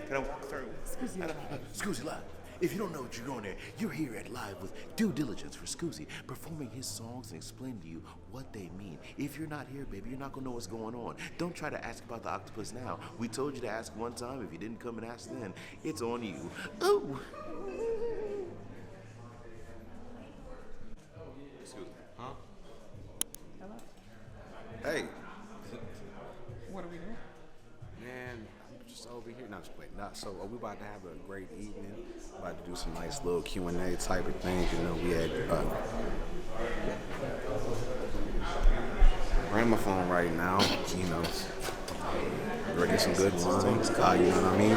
Can I walk through? Skuzii Live. If you don't know what you're doing there, you're here at Live with Due Diligence for Skuzii, performing his songs and explaining to you what they mean. If you're not here, baby, you're not gonna know what's going on. Don't try to ask about the octopus now. We told you to ask one time. If you didn't come and ask then, it's on you. Ooh. Excuse me. Huh? Hello? Hey. What are we doing? Man, I'm just over here. Not just playing. So we about to have a great evening. About to do some nice little Q&A type of things. You know, we had ran my phone right now. You know, drinking some good wines. You know what I mean?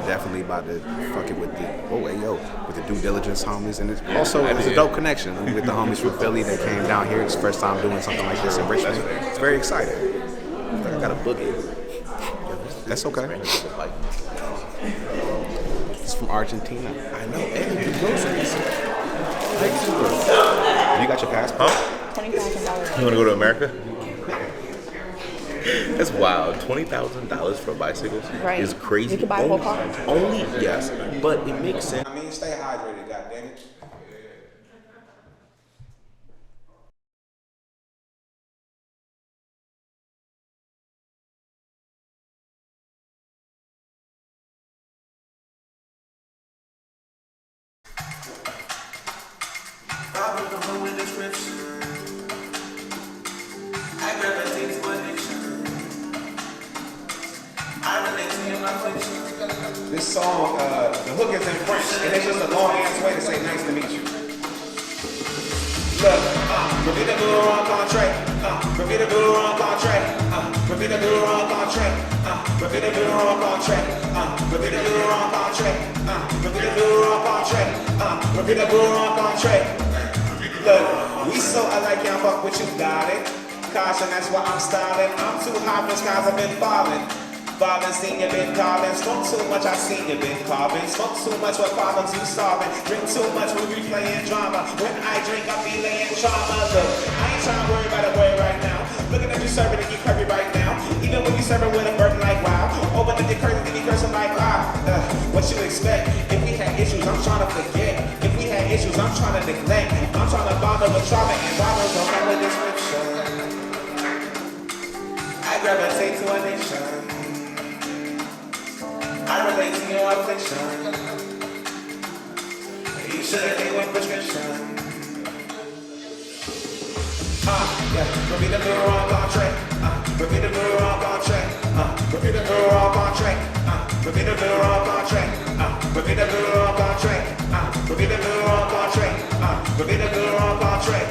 Definitely about to fuck it with with the Due Diligence homies, and it's also it's a dope connection with the homies from Philly that came down here. It's the first time doing something like this in Richmond. It's very exciting. I got a boogie. That's okay. It's from Argentina. I know. Hey, do groceries. You got your passport? $20,000. You want to go to America? That's wild. $20,000 for bicycles is crazy. You can buy a whole car. Only, yes, but it makes sense. I mean, stay hydrated, goddammit. This song, the hook is in French, and it's just a long ass way to say nice to meet you. Look, repeat the blue rencontre, repeat the blue rencontre, repeat the blue rencontre, repeat the blue rencontre, repeat the blue rencontre, repeat the blue rencontre, repeat the blue rencontre. Look, we so alike, can't fuck with you, got it. Caution, that's why I'm styling. I'm too hot for skies, I've been falling. Father, seen you been carving. Smoke too much, I seen you been carving. Smoke too much, what problems you solving. Drink too much, we be playing drama. When I drink, I be laying trauma. Look, I ain't trying to worry about a boy right now. Looking at you serving and you curvy right now. Even when you serving with a burden like wow. Open up your curtains and you cursing like wow. What you expect? If we had issues, I'm trying to forget. If we had issues, I'm trying to neglect. I'm trying to bother with trauma and robbers don't know the description. I gravitate to addiction. I relate to your affliction. You should've came with prescription. Repeat the blue rencontre. Repeat the blue rencontre. Repeat the blue rencontre. Repeat the blue rencontre. Repeat the blue rencontre. Repeat the blue rencontre. Repeat the blue rencontre.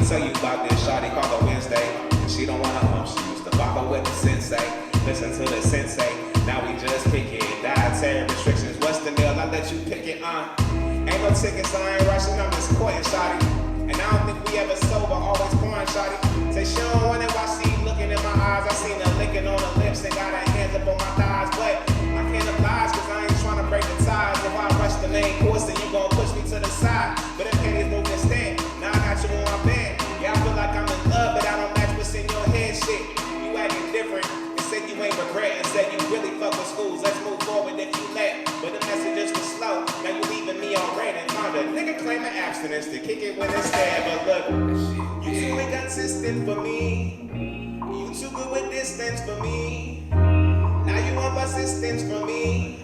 tell you about this shawty called her Wednesday. She don't wanna she used to bop her with the sensei. Listen to the sensei, now we just kick it. Dietary restrictions, what's the deal? I let you pick it, Ain't no tickets, I ain't rushing, I'm just courting shawty. And I don't think we ever sober, always pouring shawty. Say she don't want it while she looking in my eyes. I seen her licking on her lips and got her hands up on my thighs. But I can't oblige cause I ain't trying to break the ties. If I rush the main course then you gon' push me to the side. But if Kenny's moving instead, now I got you on my bed. Yeah, I feel like I'm in love but I don't match what's in your head. Shit, you acting different. And said you ain't regretting, said you really fuck with schools. Let's move forward if you let. But the messages were slow, now you leaving me on red and found a nigga claiming abstinence to kick it when it's there. But look, you too inconsistent for me. You too good with distance for me. Now you want persistence from me.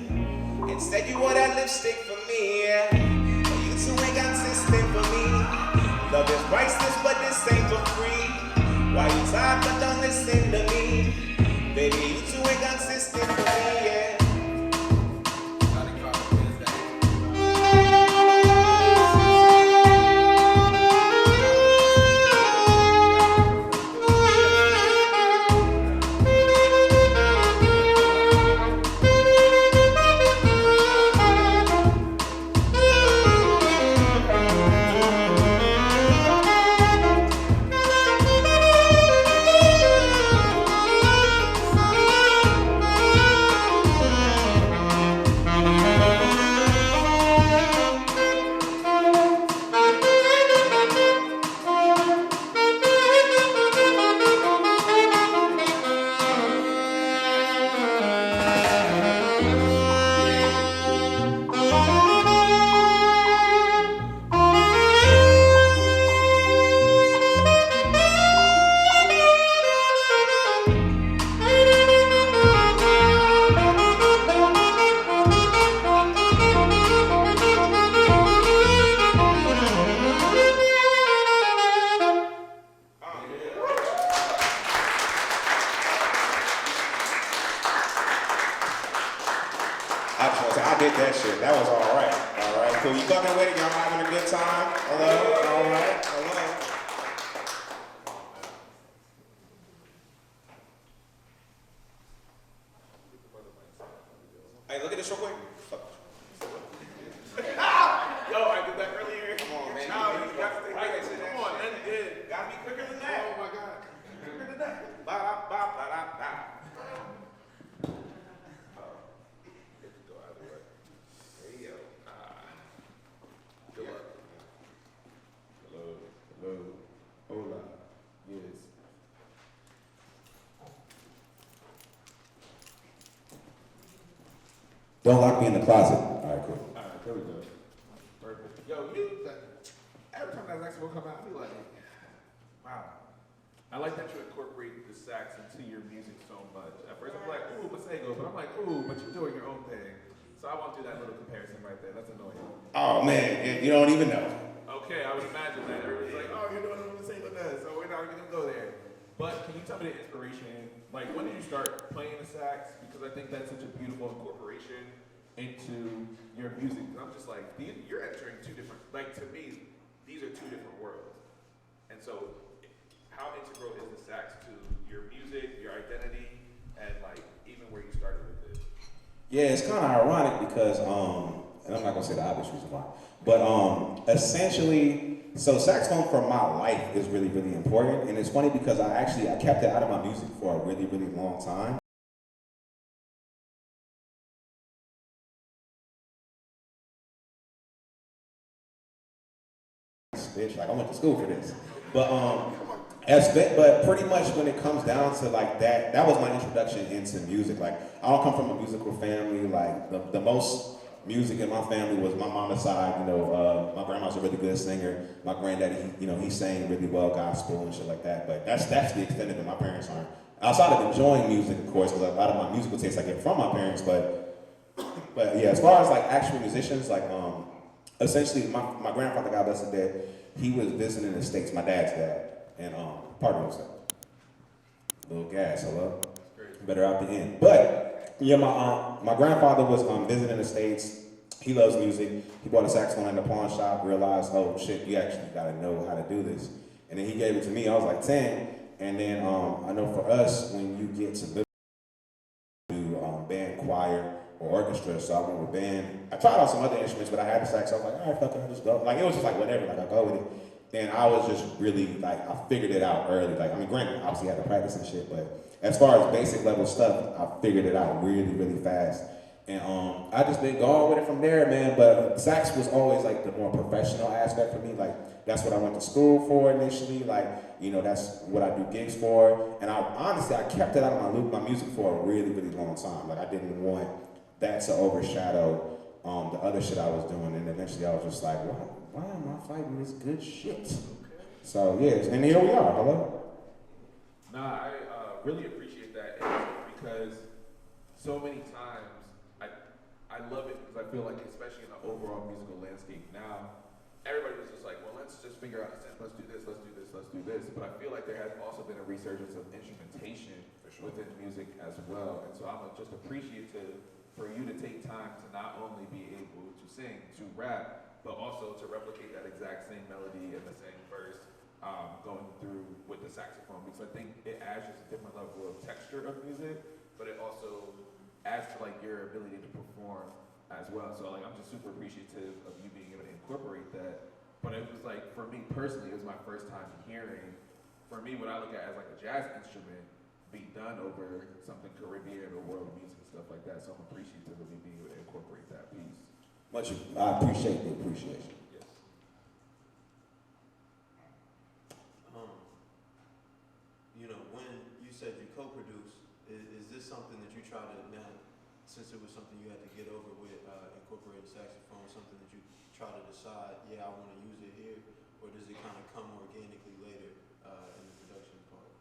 Instead you want that lipstick for me, yeah. You too inconsistent for me. Love is priceless, but this ain't for free. Why you talk but don't listen to me? Baby, you too inconsistent for me, yeah. I did that shit. That was all right. All right, cool. You fucking with it? Y'all having a good time? Hello? All right. Hello? Hey, look at this real quick. Yo, I did that earlier. Come on, man. No, you got to stay quicker than that. Come on, man. Gotta be quicker than that. Oh my God. Quicker than that. Ba-da-ba-ba-da-ba. Hola. Yes. Don't lock me in the closet. All right, cool. All right, there we go. Perfect. Yo, every time that saxophone come out, I be like, wow. I like that you incorporate the sax into your music so much. At first I'm like, ooh, Masego, but I'm like, ooh, but you're doing your own thing. So I won't do that little comparison right there. That's annoying. Oh man, you don't even know. Okay, I would imagine that. Everybody's like, oh, you're doing the same with us, so we're not even gonna go there. But can you tell me the inspiration? Like, when did you start playing the sax? Because I think that's such a beautiful incorporation into your music. And I'm just like, you're entering two different, like to me, these are two different worlds. And so, how integral is the sax to your music, your identity, and like even where you started with it? Yeah, it's kind of ironic because, and I'm not gonna say the obvious reason why, but essentially, so saxophone for my life is really, really important. And it's funny because I kept it out of my music for a really, really long time. Bitch, like I went to school for this. But pretty much when it comes down to like that was my introduction into music. Like I don't come from a musical family. Like the most music in my family was my mama's side. You know, my grandma's a really good singer. My granddaddy, he sang really well gospel and shit like that. But that's the extent of it. My parents aren't. Outside of enjoying music, of course, because a lot of my musical tastes I get from my parents. But yeah, as far as like actual musicians, like essentially my grandfather, God bless his dead, he was visiting the States, my dad's dad, and pardon himself. Little gas, hello? Better out the end. But yeah, my grandfather was visiting the States. He loves music. He bought a saxophone in the pawn shop, realized, oh shit, you actually gotta know how to do this. And then he gave it to me, I was like 10. And then I know for us, when you get to band, choir, or orchestra, so I went with band. I tried out some other instruments, but I had the sax, so I was like, all right, fuck it, I'll just go. Like, it was just like, whatever, like, I'll go with it. And I was just really, like, I figured it out early. Like, I mean, granted, obviously I had to practice and shit, but as far as basic level stuff, I figured it out really, really fast. And I just been going with it from there, man. But sax was always like the more professional aspect for me. Like, that's what I went to school for initially. Like, you know, that's what I do gigs for. And I honestly, I kept it out of my music for a really, really long time. Like, I didn't want that to overshadow the other shit I was doing. And eventually I was just like, why am I fighting this good shit? So, yeah, and here we are. Hello? Nah, I really appreciate that because so many times I love it because I feel like, especially in the overall musical landscape now, everybody was just like, well, let's just figure out a synth, let's do this, let's do this, let's do this. But I feel like there has also been a resurgence of instrumentation within music as well. And so I'm just appreciative for you to take time to not only be able to sing, to rap, but also to replicate that exact same melody and the same verse going through with the saxophone, because I think it adds just a different level of texture of music, but it also adds to like your ability to perform as well. So like I'm just super appreciative of you being able to incorporate that. But it was like, for me personally, it was my first time hearing, for me, what I look at as like a jazz instrument be done over something Caribbean or world music and stuff like that. So I'm appreciative of you being able to incorporate that piece. I appreciate the appreciation. Yes. You know, when you said you co-produce, is this something that you try to now, since it was something you had to get over with incorporating saxophone, something that you try to decide, yeah, I want to use it here, or does it kind of come organically later in the production part?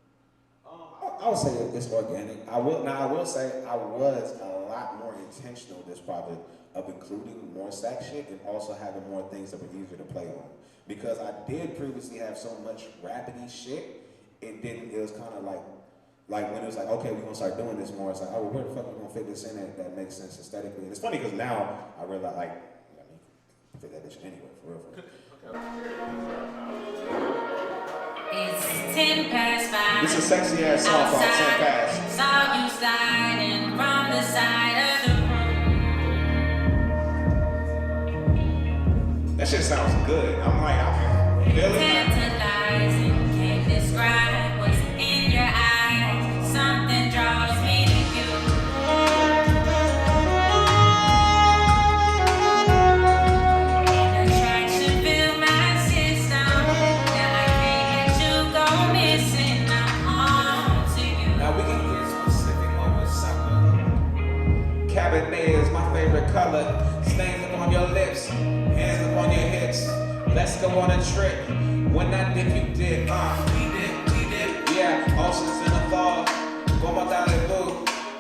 I would say it's organic. I will say I was a lot more intentional this project of including more sax shit and also having more things that were easier to play on. Because I did previously have so much rapidy shit, it was kind of like when it was like, okay, we're gonna start doing this more, it's like, oh, well, where the fuck are we gonna fit this in that makes sense aesthetically? And it's funny because now I realize, like, I mean, fit that bitch anyway, for real. It's 10 past 5. This is a sexy ass song called 10 Past. Saw you sliding from the side of the room. That shit sounds good. I'm like, I can feel it. Tantalizing, can't describe what's in your eyes. Something draws me to you. An attraction fill my system. Now I can't let you go missing. I'm on to you. Now we can get specific over something. Cabernet is my favorite color. Stains up on your lips, hands up on your hips. Let's go on a trip. When I dip, you dip. We dip. Yeah, oceans in the fall. Como Malibu.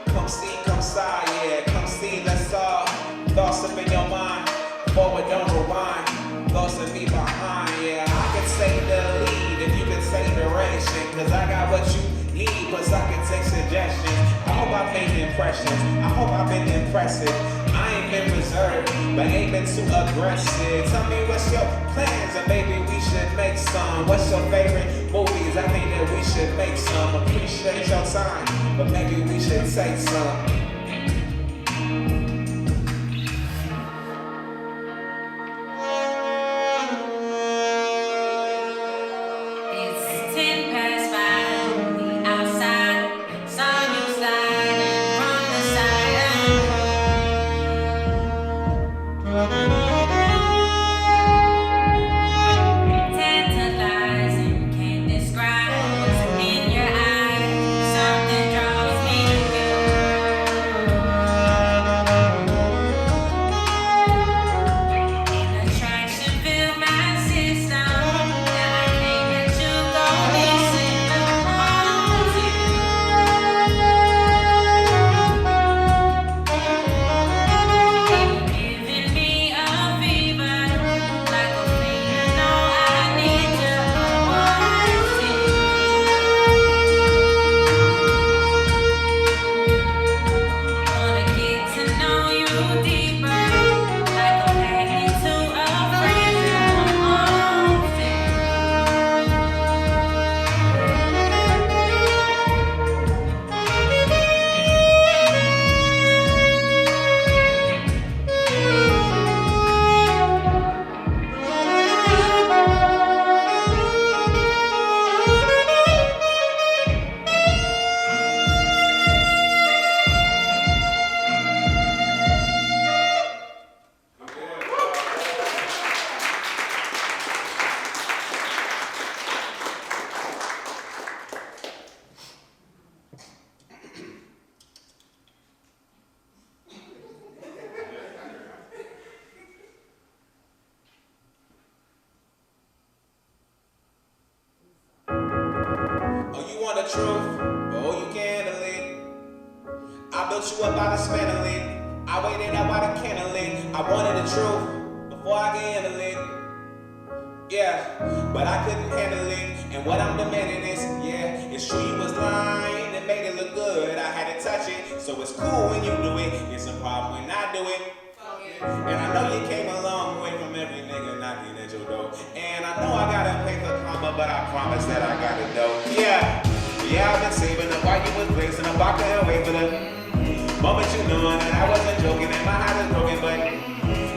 Come see, come sigh. Yeah, come see, let's all. Thoughts up in your mind. Forward, don't rewind. Thoughts of me behind. Yeah, I can say the lead if you can say direction. Cause I got what you need, plus I can take suggestions. I hope I made impressions. I hope I've been impressive. I ain't been reserved, but ain't been too aggressive. Tell me what's your plans, and maybe we should make some. What's your favorite movies? I think that we should make some. Appreciate your time, but maybe we should take some. It's 10 past 5. We outside. Saw you sliding from the side of the tantalizing, can't describe what's in your eyes. Something draws me to you. the truth, but oh, you can't handle it. I built you up by dismantling it. I waited up by the candle lit. I wanted the truth before I could handle it. Yeah, but I couldn't handle it. And what I'm demanding is, yeah, it's true you was lying and made it look good. I had to touch it, so it's cool when you do it. It's a problem when I do it. And I know you came a long way from every nigga knocking at your door. And I know I gotta pay for karma, but I promise that I gotta know. Yeah, I've been saving up while you was gracing up. I couldn't wait for the moment you knowing that I wasn't joking and my heart is broken, but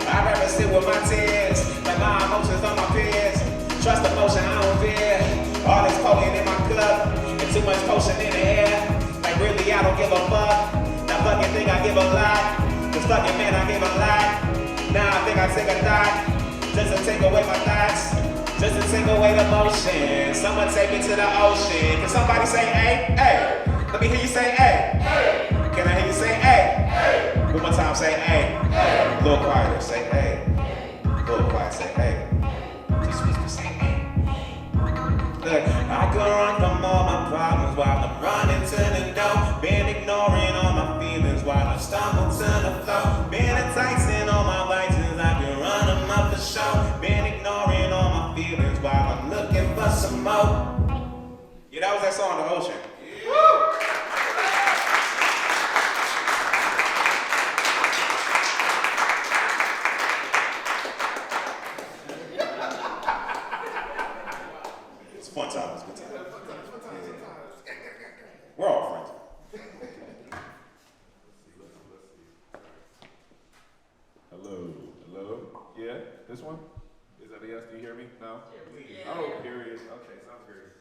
I'd rather sit with my tears, like my emotions on my peers. Trust emotion, I don't fear. All this potent in my cup, and too much potion in the air. Like really, I don't give a fuck. That fucking thing, I give a lot. This fucking man, I give a lot. Now I think I take a thought, just to take away my thoughts, just to take away the motion. Someone take me to the ocean. Can somebody say, hey, hey? Let me hear you say, hey, hey. Can I hear you say, hey, hey? One more time, say, hey, hey. A little quieter, say, hey. A little quiet, say, hey. Just whisper, say, hey. Look, I could run from all my problems while I'm running to the door. Been ignoring all my feelings while I stumble to the floor. Been enticing all my vices, I can run them up the show. Been ignoring all my feelings while I'm looking for some more. Yeah, that was that song, The Ocean. Woo! It's a fun time, it's a good time. Yeah. We're all friends. Hello? Yeah? This one? Is that a yes? Do you hear me? No? Yeah. Oh, period. Okay, sounds great.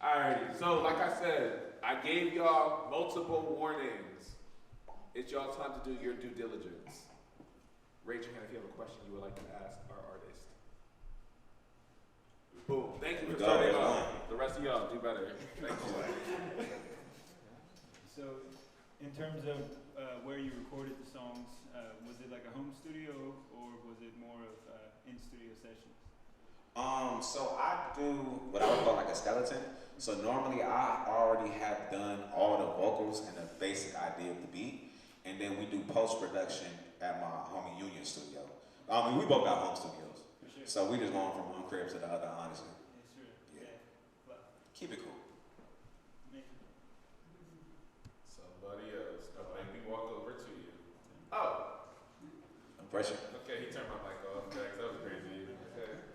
Alrighty, so like I said, I gave y'all multiple warnings. It's y'all time to do your due diligence. Raise your hand if you have a question you would like to ask our artist. Boom. Thank you for starting off. The rest of y'all do better. Thank you. So, in terms of where you recorded the songs, was it like a home studio or was it more of in-studio sessions? So I do what I would call like a skeleton. So normally I already have done all the vocals and the basic idea of the beat, and then we do post-production at my homie Union studio. We both got home studios, For sure. so we just going from one crib to the other, honestly. Yeah, sure. Yeah. But Keep it cool. amazing. Somebody else. Don't make me walk over to you. Oh. No pressure. Okay, he turned my mic off. Thanks. That was crazy. Okay.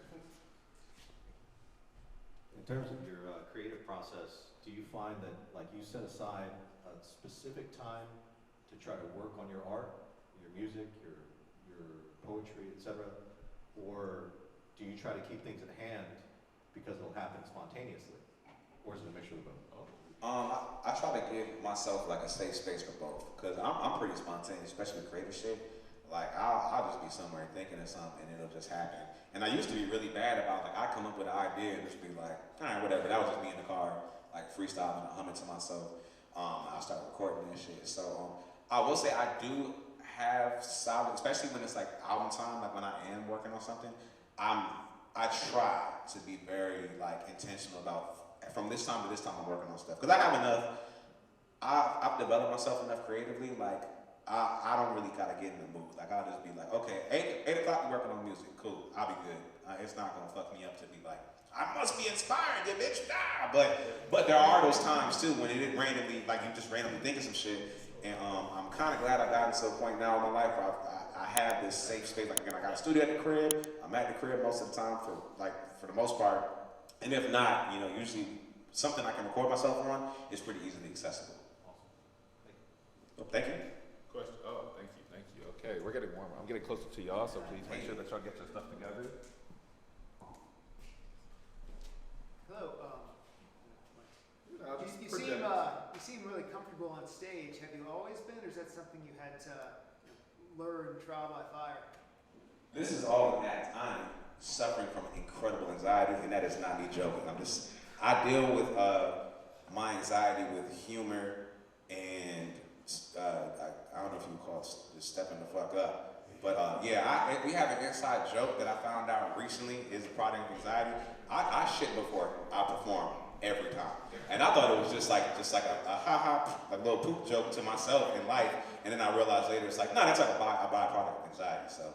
In terms of your creative process, do you find that like you set aside a specific time to try to work on your art, your music, your poetry, etc., or do you try to keep things at hand because it'll happen spontaneously, or is it a mixture of both? I try to give myself like a safe space for both, because I'm pretty spontaneous, especially with creative shit. Like I'll just be somewhere thinking of something and it'll just happen. And I used to be really bad about like I come up with an idea and just be like, all right, whatever. That was just me in the car, like freestyling, humming to myself. I start recording and shit. So I will say I do have solid, especially when it's like album time, like when I am working on something. I try to be very like intentional about from this time to this time I'm working on stuff, because I have enough. I've developed myself enough creatively. Like I don't really gotta get in the mood. Like I'll just be like, okay, 8 o'clock you're working on music, cool. I'll be good. It's not gonna fuck me up to be like, I must be inspired, you bitch. Nah. But there are those times too when it randomly, like you just randomly think of some shit. And I'm kind of glad I got to a point now in my life where I have this safe space. Like again, I got a studio at the crib. I'm at the crib most of the time for the most part. And if not, usually something I can record myself on is pretty easily accessible. Awesome. Thank you. Question. Oh, thank you. Okay, we're getting warmer. I'm getting closer to y'all, so please make sure that y'all get your stuff together. Hello. I'll just You project. seem really comfortable on stage. Have you always been, or is that something you had to learn trial by fire? This is all an act. I'm suffering from incredible anxiety, and that is not me joking. I deal with my anxiety with humor and I don't know if you would call it just stepping the fuck up. But we have an inside joke that I found out recently is a product of anxiety. I shit before I perform every time. And I thought it was just just like a ha ha, like little poop joke to myself in life. And then I realized later it's like, no, that's like a byproduct of anxiety. So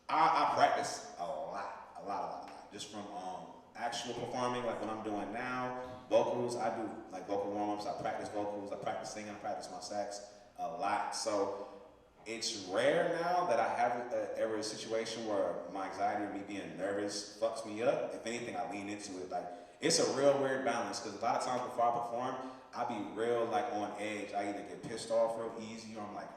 I practice a lot, just from actual performing, like what I'm doing now, vocals. I do like vocal warm-ups. I practice vocals. I practice singing. I practice my sax a lot. So it's rare now that I haven't ever a situation where my anxiety or me being nervous fucks me up. If anything, I lean into it. Like, it's a real weird balance, because a lot of times before I perform, I be real like on edge. I either get pissed off real easy, or I'm like,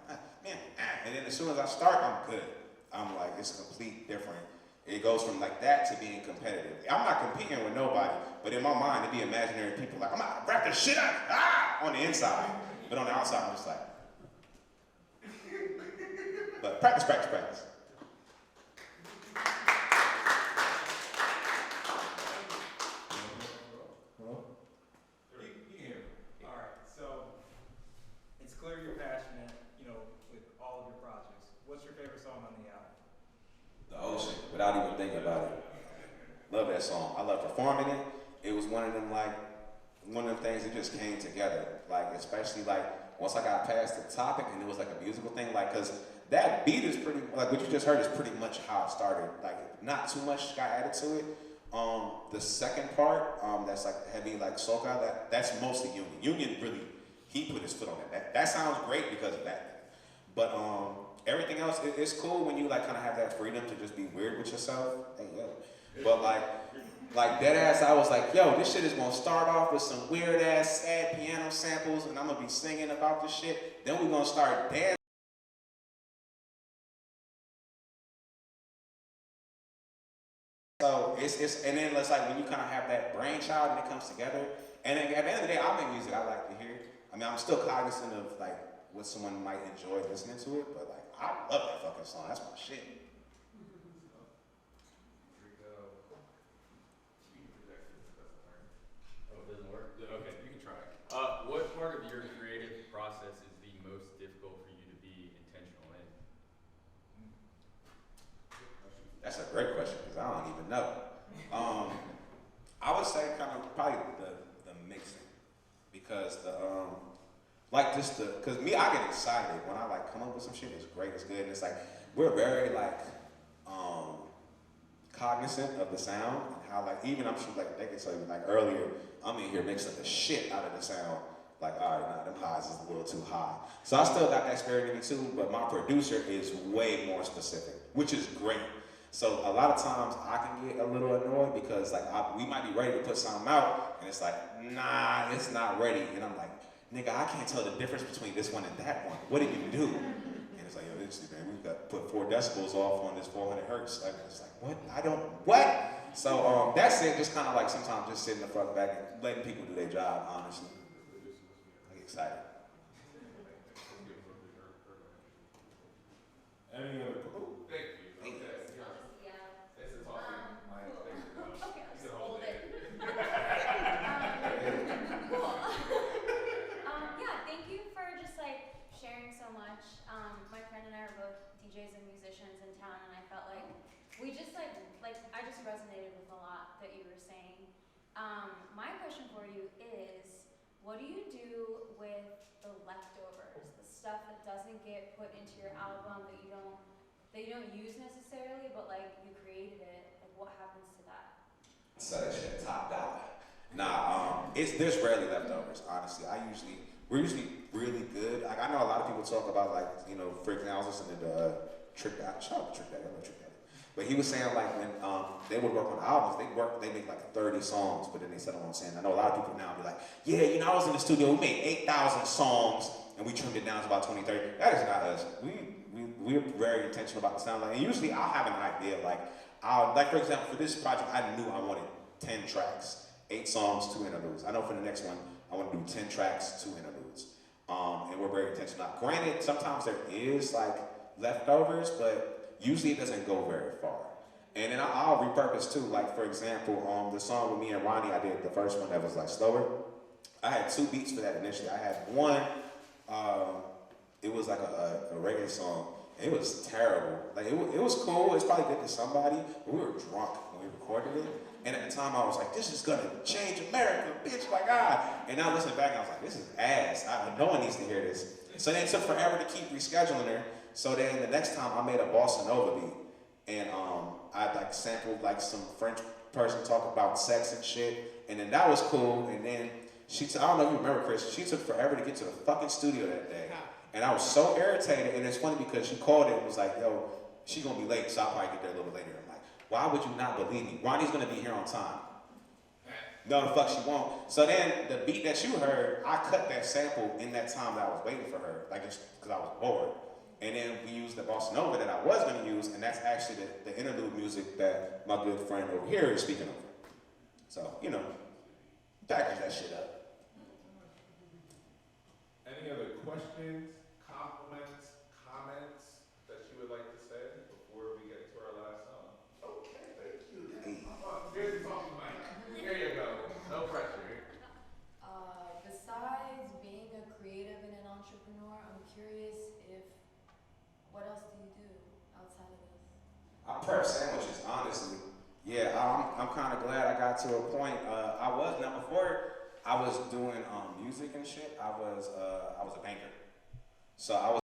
and then as soon as I start, I'm good. I'm like, it's complete different. It goes from like that to being competitive. I'm not competing with nobody, but in my mind, it'd be imaginary people like, I'm gonna rap the shit out on the inside. But on the outside, I'm just like, but practice. You hear me? All right, so it's clear you're passionate, with all of your projects. What's your favorite song on the album? The Ocean, without even thinking about it. Love that song. I love performing it. It was one of them things that just came together. Like, especially like once I got past the topic and it was like a musical thing, like, cause that beat is pretty, like what you just heard is pretty much how it started. Like, not too much got added to it. The second part, that's like heavy, like soca, that's mostly Union. Union really, he put his foot on it. That sounds great because of that. But everything else, it's cool when you like kind of have that freedom to just be weird with yourself. Hey, yo. But like dead ass, I was like, yo, this shit is gonna start off with some weird ass sad piano samples, and I'm gonna be singing about this shit. Then we're gonna start dancing. So it's and then it's like when you kind of have that brainchild and it comes together. And then at the end of the day, I make music I like to hear. I mean, I'm still cognizant of like what someone might enjoy listening to it, but like I love that fucking song. That's my shit. Oh, it doesn't work? Okay, you can try. What part of your creative process is the most difficult for you to be intentional in? That's a great question, because I don't even know. I would say kind of probably the mixing, because because me, I get excited when I like come up with some shit. It's great, it's good, and it's like we're very like cognizant of the sound and how like even I'm sure like they can tell you like earlier I'm in here mixing the shit out of the sound. Like, all right, nah, them highs is a little too high. So I still got that spirit in me too, but my producer is way more specific, which is great. So a lot of times I can get a little annoyed because like we might be ready to put something out and it's like, nah, it's not ready. And I'm like, nigga, I can't tell the difference between this one and that one. What did you do? And it's like, yo, this man, we got to put 4 decibels off on this 400 hertz. Like, it's like, what? So that's it, just kind of like sometimes just sitting the fuck back and letting people do their job, honestly. I get excited. Any other? Thank you. My friend and I are both DJs and musicians in town, and I felt like we just like I just resonated with a lot that you were saying. My question for you is, what do you do with the leftovers, the stuff that doesn't get put into your album that you don't use necessarily, but like you created it? Like, what happens to that? So that shit top dollar. Nah, there's rarely leftovers, honestly. We're usually really good. Like, I know a lot of people talk about like, for example, I was listening to Trick Daddy. Shout out to Trick Daddy, I love Trick Daddy. But he was saying like when they would work on albums, they make like 30 songs, but then they settle on saying, I know a lot of people now be like, yeah, I was in the studio, we made 8,000 songs and we trimmed it down to about 20, 30. That is not us. We're very intentional about the sound. Like, and usually I'll have an idea, like for example, for this project, I knew I wanted 10 tracks, 8 songs, 2 interludes. I know for the next one, I want to do 10 tracks, 2 interludes. And we're very intentional. Now, granted, sometimes there is like leftovers, but usually it doesn't go very far. And then I'll repurpose too. Like for example, the song with me and Ronnie, I did the first one that was like slower. I had 2 beats for that initially. I had one, it was like a reggae song. It was terrible. Like it was cool. It's probably good to somebody, but we were drunk when we recorded it. And at the time I was like, this is gonna change America, bitch, like And now listening back, I was like, this is ass. No one needs to hear this. So then it took forever to keep rescheduling her. So then the next time I made a bossa nova beat. And I like sampled like some French person talking about sex and shit. And then that was cool. And then I don't know if you remember, Chris, she took forever to get to the fucking studio that day. And I was so irritated. And it's funny because she called it and was like, yo, she's gonna be late, so I'll probably get there a little later. I'm like, why would you not believe me? Ronnie's gonna be here on time. No, the fuck she won't. So then the beat that you heard, I cut that sample in that time that I was waiting for her, like just because I was bored. And then we used the bossa nova that I was gonna use, and that's actually the interlude music that my good friend over here is speaking over. So, you know, package that shit up. Any other questions, compliments, comments that you would like to say before we get to our last song? Okay, thank you. Here's the talking mic. Here you go. No pressure. Besides being a creative and an entrepreneur, I'm curious what else do you do outside of this? I prep sandwiches, honestly. Yeah, I'm kind of glad I got to a point. Before I was doing music and shit, I was a banker. So I was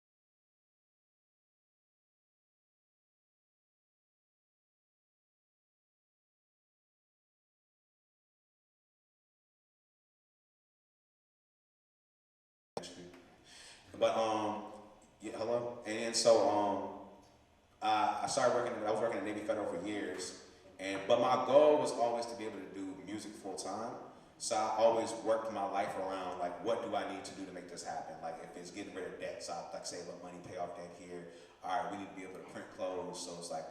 yeah, hello. And so I started working. I was working at Navy Federal for years, but my goal was always to be able to do music full time. So I always worked my life around like, what do I need to do to make this happen? Like, if it's getting rid of debt, so I like save up money, pay off debt here. All right, we need to be able to print clothes. So it's like,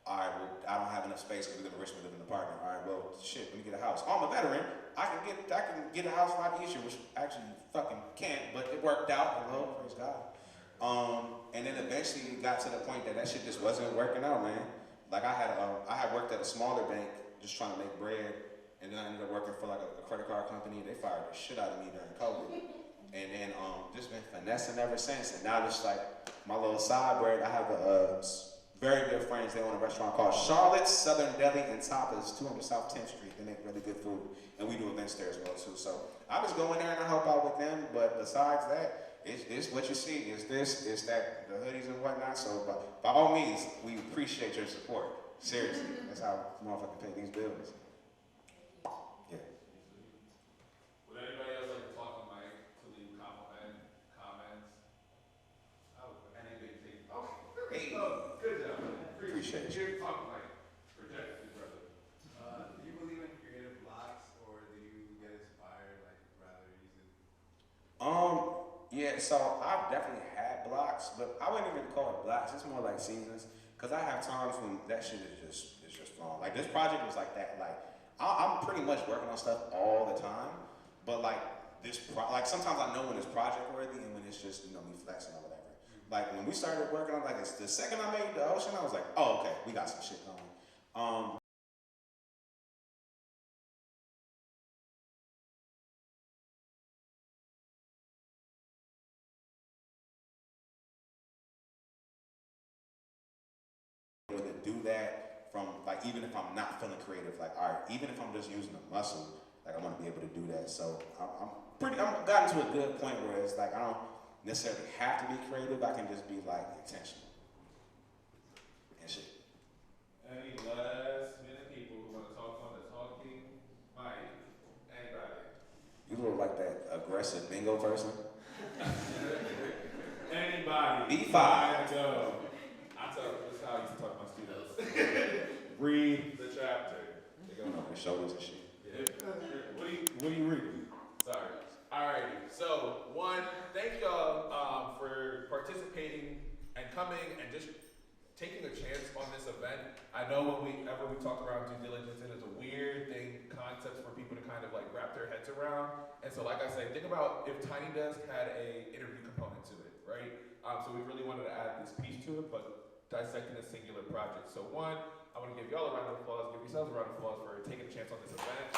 all right, well, I don't have enough space because we live in Richmond, live in an apartment. All right, well, shit, let me get a house. Oh, I'm a veteran. I can get a house a lot easier, which actually fucking can't, but it worked out. Hello, praise God. And then eventually it got to the point that shit just wasn't working out, man. Like I had worked at a smaller bank just trying to make bread, and then I ended up working for like a credit card company. They fired the shit out of me during COVID, and then just been finessing ever since. And now just like my little side bread, I have very good friends. They own a restaurant called Charlotte's Southern Deli in Tapas, 200 South 10th Street. They make really good food, and we do events there as well too. So I just go in there and I help out with them. But besides that, it's this what you see. It's this, it's that, the hoodies and whatnot. So by all means, we appreciate your support. Seriously, that's how motherfuckers pay these bills. Yeah. Would anybody else like to talk on mic to leave comments? Oh, any big thing? Okay. Hey. Oh, good job. Appreciate you. Here's talk mic. Project your brother. Do you believe in creative blocks, or do you get inspired like rather easily? Yeah, so I've definitely had blocks, but I wouldn't even call it blocks. It's more like seasons, because I have times when that shit is just flowing. Like this project was like that. Like I'm pretty much working on stuff all the time, but like like sometimes I know when it's project worthy and when it's just me flexing or whatever. Like when we started working on it's the second I made the ocean, I was like, oh okay, we got some shit going. To do that from like even if I'm not feeling creative, like all right, even if I'm just using a muscle, like I want to be able to do that. So I've gotten to a good point where it's like I don't necessarily have to be creative. I can just be like intentional and shit. Any last minute people who want to talk on the talking mic? Anybody? You look like that aggressive bingo person. Anybody? B5. Go. I tell you, this is how I used to talk to my students. Read the chapter. They go on their shoulders and shit. Yeah. What are you reading? Sorry. Alrighty. So, thank y'all for participating and coming and just taking a chance on this event. I know whenever we talk around due diligence, it is a weird concept for people to kind of like wrap their heads around. And so, like I said, think about if Tiny Desk had a interview component to it, right? So we really wanted to add this piece to it, but dissecting a singular project. So I want to give y'all a round of applause, give yourselves a round of applause for taking a chance on this event.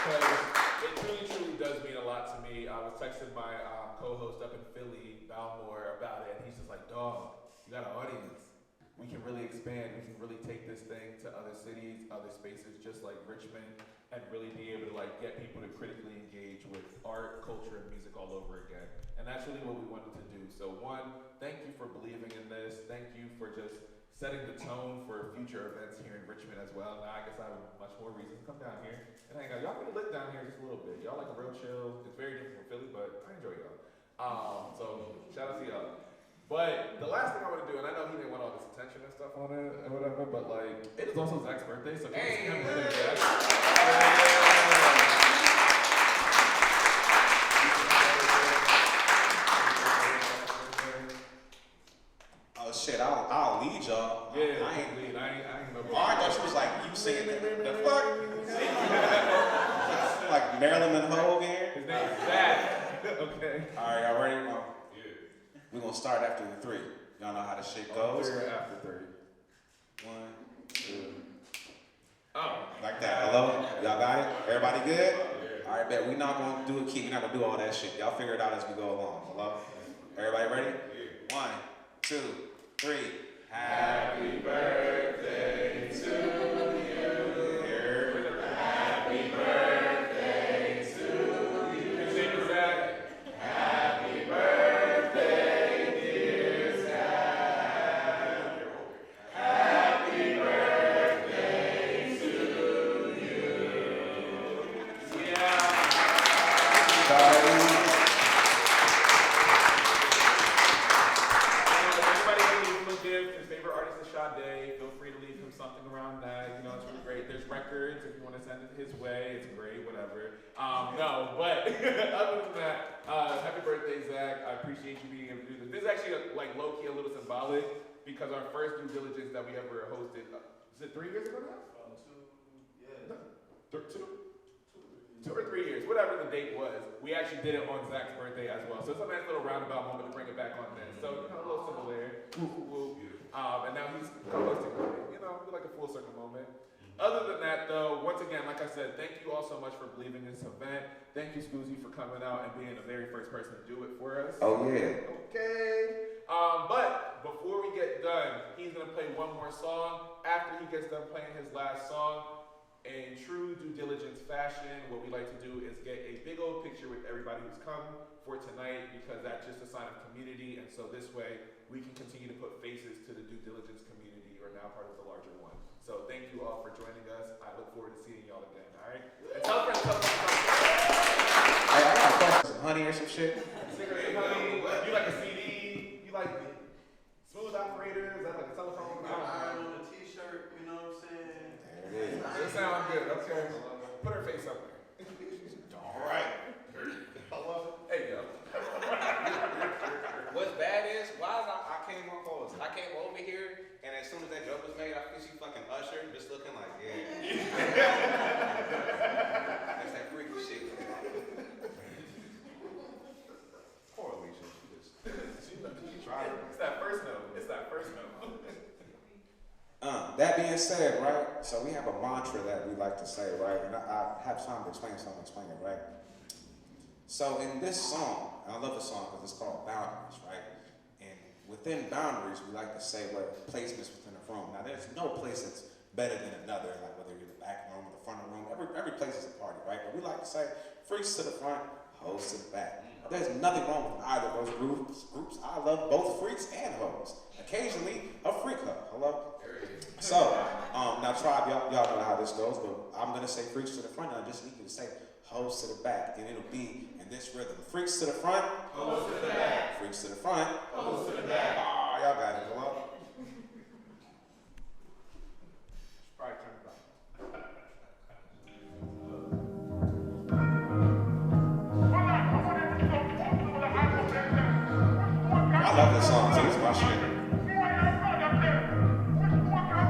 Because it truly does mean a lot to me. I was texting my co-host up in Philly, Balmore, about it, and he's just like, dog, you got an audience. we can really expand, we can really take this thing to other cities, other spaces, just like Richmond, and really be able to like get people to critically engage with art, culture, and music all over again. And that's really what we wanted to do. So one, thank you for believing in this. Thank you for just setting the tone for future events here in Richmond as well. Now I guess I have much more reason to come down here and hang out. Y'all can live down here just a little bit. Y'all like a real chill. It's very different from Philly, but I enjoy y'all. So shout out to y'all. But the last thing I want to do, and I know he didn't want all this attention and stuff on it and whatever, but like, it is also Zach's birthday, so can we sing happy birthday, Zach? Oh shit, I'll lead y'all. Yeah, I ain't lead. I ain't no. I thought she was like, you singing the fuck? Like Marilyn Monroe here? His name is Zach. Okay. Alright, y'all ready? Yeah. We're gonna start after the 3. Y'all know how this shit goes? After 3. 1, 2. Oh. Like that. Hello? Y'all got it? Everybody good? Alright, bet. We're not gonna do a key. We're not gonna do all that shit. Y'all figure it out as we go along. Hello? Everybody ready? 1, 2, 3. Happy birthday to you. Happy birthday to you. Happy birthday, dear Zach. Happy birthday to you. Yeah. His favorite artist is Sade. Feel free to leave him something around that. You know, it's really great. There's records if you want to send it his way. It's great, whatever. No, but other than that, happy birthday, Zach. I appreciate you being able to do this. This is actually like low key a little symbolic because our first due diligence that we ever hosted, is it 3 years ago now? 2 or 3 years, whatever the date was, we actually did it on Zach's birthday as well. So it's a nice little roundabout moment to bring it back on then. So, you know, a little similar. And now he's co-hosting with me. You know, like a full circle moment. Other than that, though, once again, like I said, thank you all so much for believing in this event. Thank you, Skuzii, for coming out and being the very first person to do it for us. Oh, yeah. Okay. But before we get done, he's going to play one more song. After he gets done playing his last song, in true due diligence fashion, what we like to do is get a big old picture with everybody who's come for tonight because that's just a sign of community, and so this way we can continue to put faces to the due diligence community or now part of the larger one. So thank you all for joining us. I look forward to seeing y'all again, all right? And tell friends. Hey, I got a question. Some honey or some shit? Cigarettes and honey. You like a CD? You like Smooth Operator? Is that like a telephone? Iron on a t-shirt, you know what I'm saying? It sounds good, okay. Put her face up there. All right. Hello? Hey, yo. What's bad is, I came over here, and as soon as that joke was made, I think she fucking Usher, just looking like, yeah. That's that freaky shit. Poor Alicia. She tried. It's that first note. That being said, right, so we have a mantra that we like to say, right, and I have time to explain something, explain it, right? So in this song, and I love the song because it's called Boundaries, right? And within boundaries, we like to say what placements within a room. Now there's no place that's better than another, like whether you're the back room or the front room, every place is a party, right? But we like to say, freaks to the front, hoes to the back. There's nothing wrong with either of those groups. I love both freaks and hoes. Occasionally, a freak hoe. Hello? So, now tribe, y'all know how this goes, but I'm gonna say freaks to the front, and I just need you to say hoes to the back, and it'll be in this rhythm. Freaks to the front, hoes to the back. Freaks to the front, hoes to the back. Oh, y'all got it. Hello? Probably turn it back. I love this song too. It's my shit.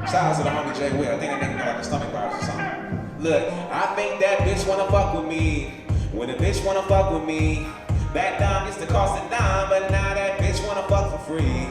Shout out to the homie Jay Will. I think that nigga got like a stomach virus or something. Look, I think that bitch wanna fuck with me. When a bitch wanna fuck with me, that dime used to cost a dime, but now that bitch wanna fuck for free.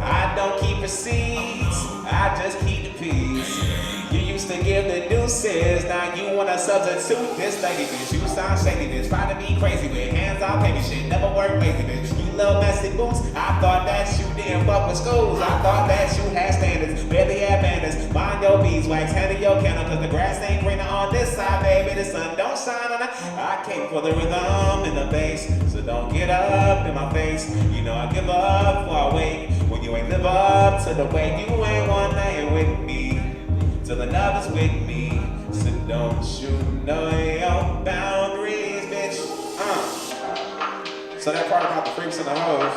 I don't keep receipts, I just keep the peace. You used to give the deuces. Now you wanna substitute this lady, bitch. You sound shady, bitch. Trying to be crazy with hands on baby shit. Never work lazy, bitch. You love messy boots. I thought that you didn't fuck with schools. I thought that you had standards, barely had manners. Mind your beeswax, handle your candle, cause the grass ain't greener on this side, baby. The sun don't shine on it. I came for the rhythm and the bass, so don't get up in my face. You know I give up before I wait. When you ain't live up to the way, you ain't one night with me till another's with me. So don't you know your boundaries, bitch? So that part about the freaks and the hoes.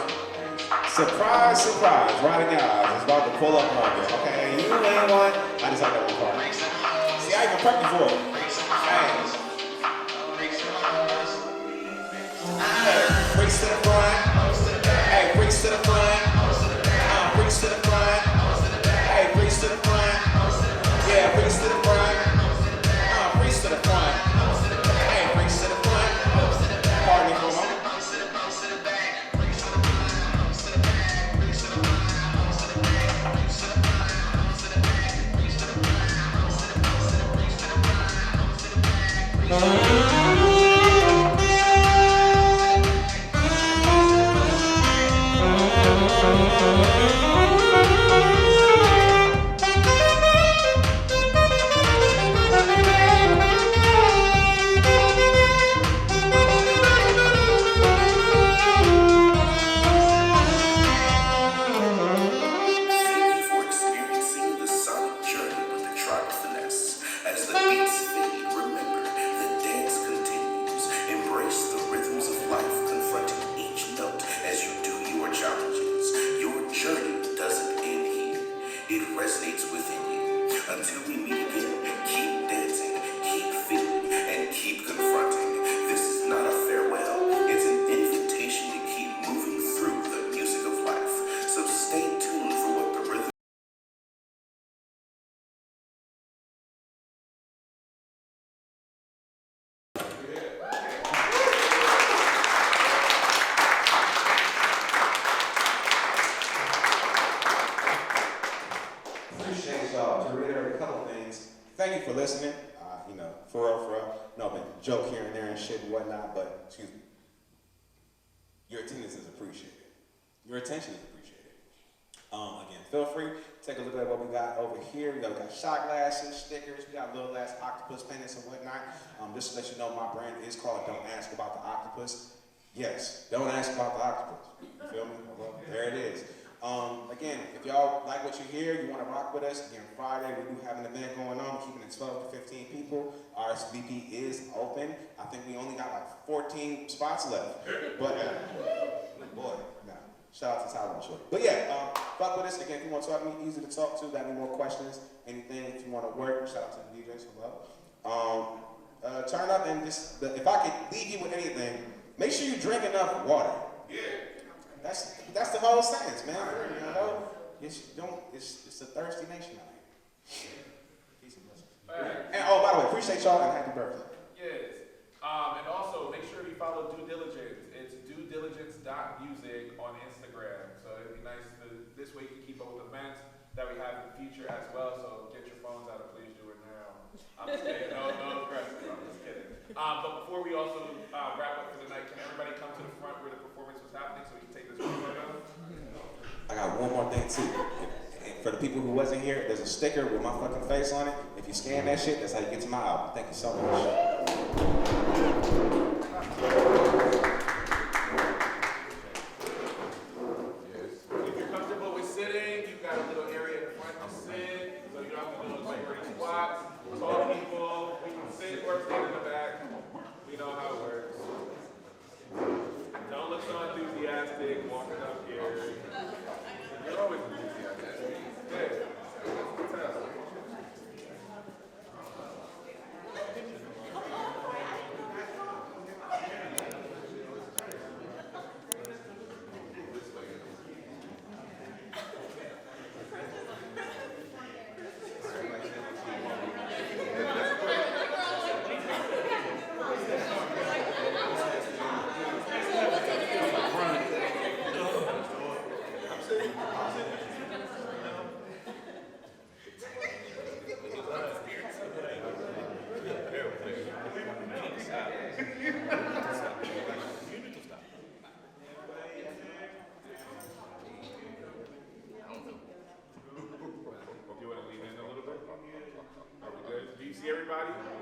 Surprise, surprise, riding guys is about to pull up on you, okay? You ain't one. I just like that one part. See, I even prepped you for it. Hey, freaks to the front. Hey, freaks to the front. Freaks to the front. Hey, freaks to the front. Yeah, freaks to the front. Freaks to the front. Hey, freaks to the front. Pardon me for a moment. Thank you for listening. You know, for real. No, but joke here and there and shit and whatnot, but excuse me. Your attendance is appreciated. Your attention is appreciated. Again, feel free, take a look at what we got over here. We got shot glasses, stickers, we got little ass octopus pendants and whatnot. Just to let you know, my brand is called Don't Ask About the Octopus. Yes, don't ask about the octopus. You feel me? Well, there it is. Again, if y'all like what you hear, you want to rock with us, again, Friday, we do have an event going on, keeping it 12 to 15 people. Our SVP is open. I think we only got like 14 spots left. But, boy, no. Shout out to Tyler and Shorty. But yeah, fuck with us. Again, if you want to talk to me, easy to talk to. Got any more questions, anything, if you want to work, shout out to the DJs, hello. Turn up and just, if I could leave you with anything, make sure you drink enough water. Yeah. That's the whole science, man. You know, it's a thirsty nation out here. Peace and blessings. And oh, by the way, appreciate y'all and happy birthday. Yes. And also make sure you follow Due Diligence. It's duediligence.music on Instagram. So it'd be nice to this way you can keep up with events that we have in the future as well. So get your phones out and please do it now. I'm just kidding. No aggressive. I'm just kidding. But before we also wrap up for the night, can everybody come to the front where the performance was happening so we can take this photo? I got one more thing too. And for the people who wasn't here, there's a sticker with my fucking face on it. If you scan that shit, that's how you get to my album. Thank you so much. If you're comfortable with sitting, you've got a little area in the front to sit, so you don't have to do those like squats. Tall people, we can sit or stand in the back. We know how it works. Don't look so enthusiastic walking up here. You're always enthusiastic. Good. Tell. everybody.